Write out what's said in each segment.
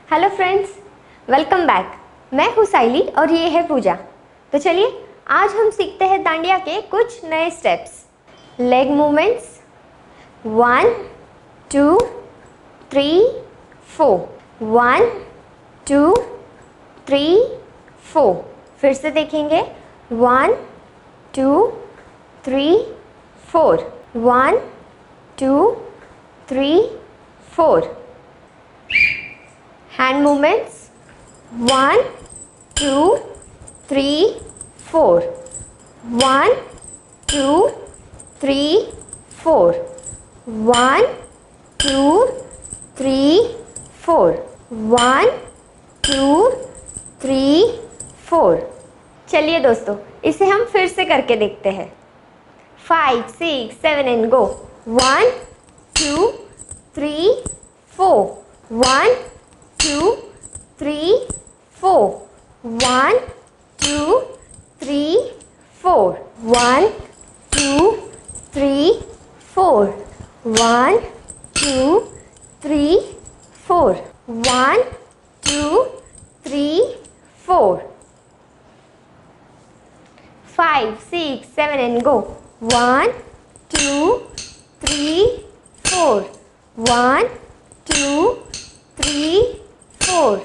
Hello friends, welcome back. मैं हूँ साइली और ये है पूजा। तो चलिए आज हम सीखते हैं दांडिया के कुछ नए स्टेप्स। Leg movements 1 2 3 4, 1 2 3 4। फिर से देखेंगे 1 2 3 4, 1 2 3 4। Hand movements 1 2 3 4, 1 2 3 4, 1 2 3 4, 1 2 3 4। चलिए दोस्तों, इसे हम फिर से करके देखते हैं। 5 6 7 एंड गो। 1 2 3 4, 1 2 3 4, 1 2 3 4, 1 2 3 4, 1 2 3 4, 1 2 3 4। 5 6 7 and go. 1 2 3 4, 1 2 3 4,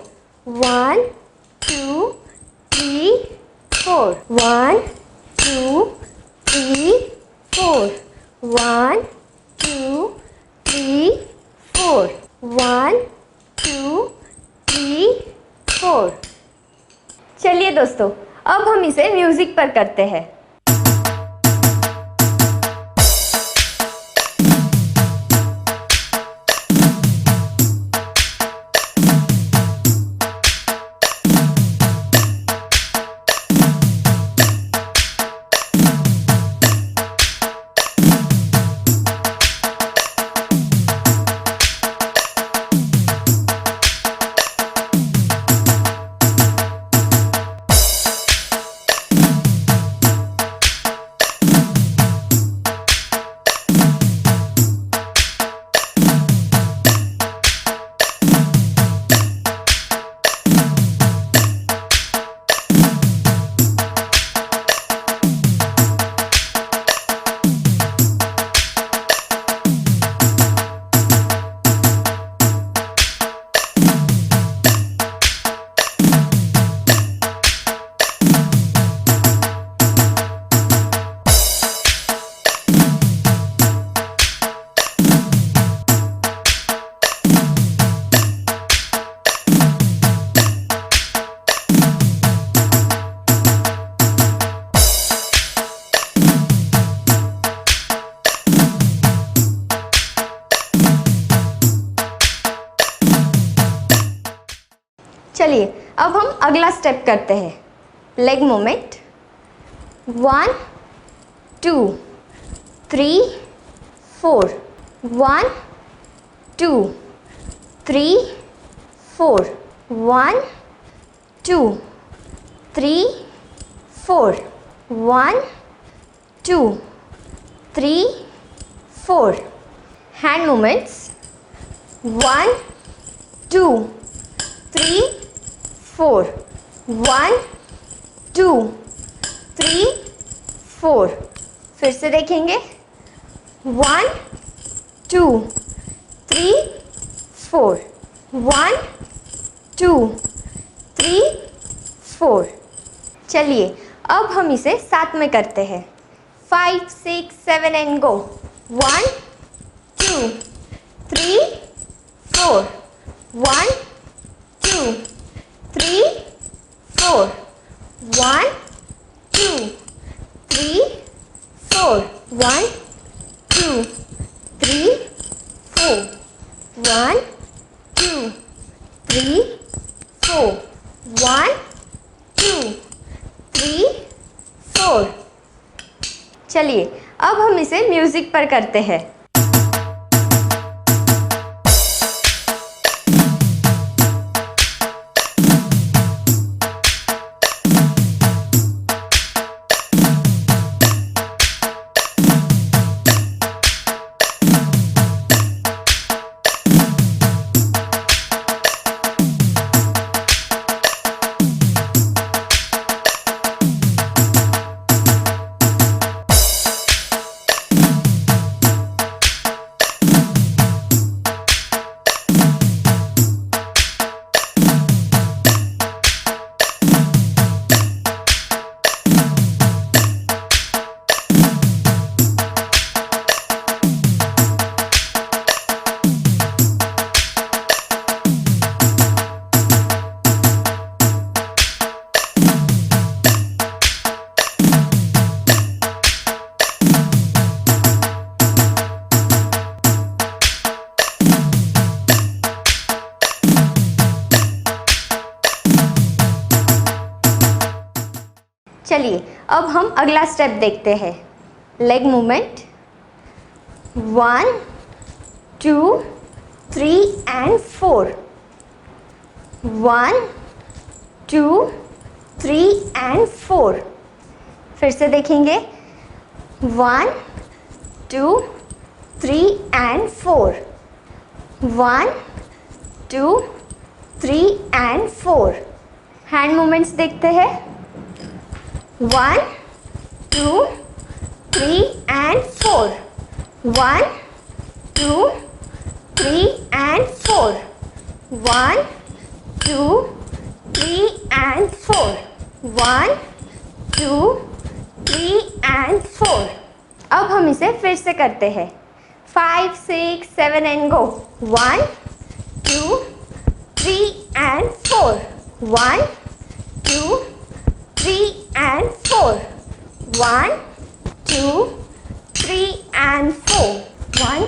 1 2 3 4, 1 2 3 4, 1 2 3 4, 1 2 3 4। चलिए दोस्तों, अब हम इसे म्यूजिक पर करते हैं। चलिए अब हम अगला स्टेप करते हैं। Leg movement 1 2 3 4, 1 2 3 4, 1 2 3 4, 1 2 3 4। Hand movements 1 2 3 4, 1 2 3 4। फिर से देखेंगे 1 2 3 4, 1 2 3 4। चलिए अब हम इसे साथ में करते हैं। 5 6 7 एंड गो। 1 2 3 4, 1 2 3 4, 1 2 3 4, 1 2 3 4, 1 2 3 4, 1 2 3 4। चलिए अब हम इसे म्यूजिक पर करते हैं। चलिए अब हम अगला स्टेप देखते हैं। Leg movement 1 2 3 and 4, 1 2 3 and 4। फिर से देखेंगे 1 2 3 एंड 4, 1 2 3 एंड 4। हैंड मूवमेंट्स देखते हैं 1 2 3 एंड 4, 1 2 3 एंड 4, 1 2 3 एंड 4, 1 2 3 एंड 4। अब हम इसे फिर से करते हैं 5 6 7 and go 1 2 3 and 4, 1 2 3 and 4, 1 2 3 and 4, 1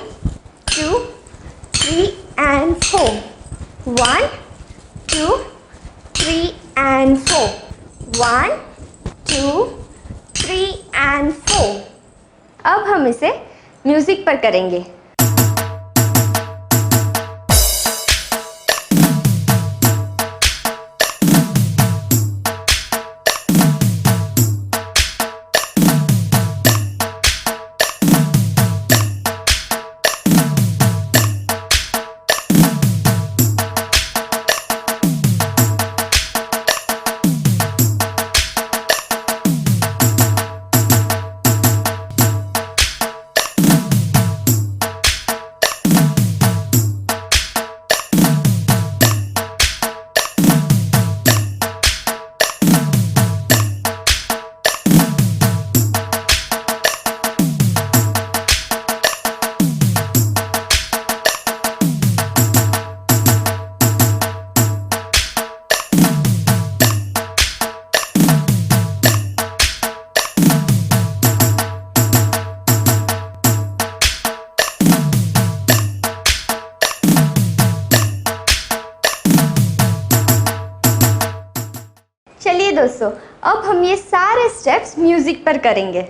2 3 and 4, 1 2 3 and 4, 1 2 3 and 4। अब हम इसे म्यूजिक पर करेंगे। चलिए दोस्तों, अब हम ये सारे स्टेप्स म्यूजिक पर करेंगे।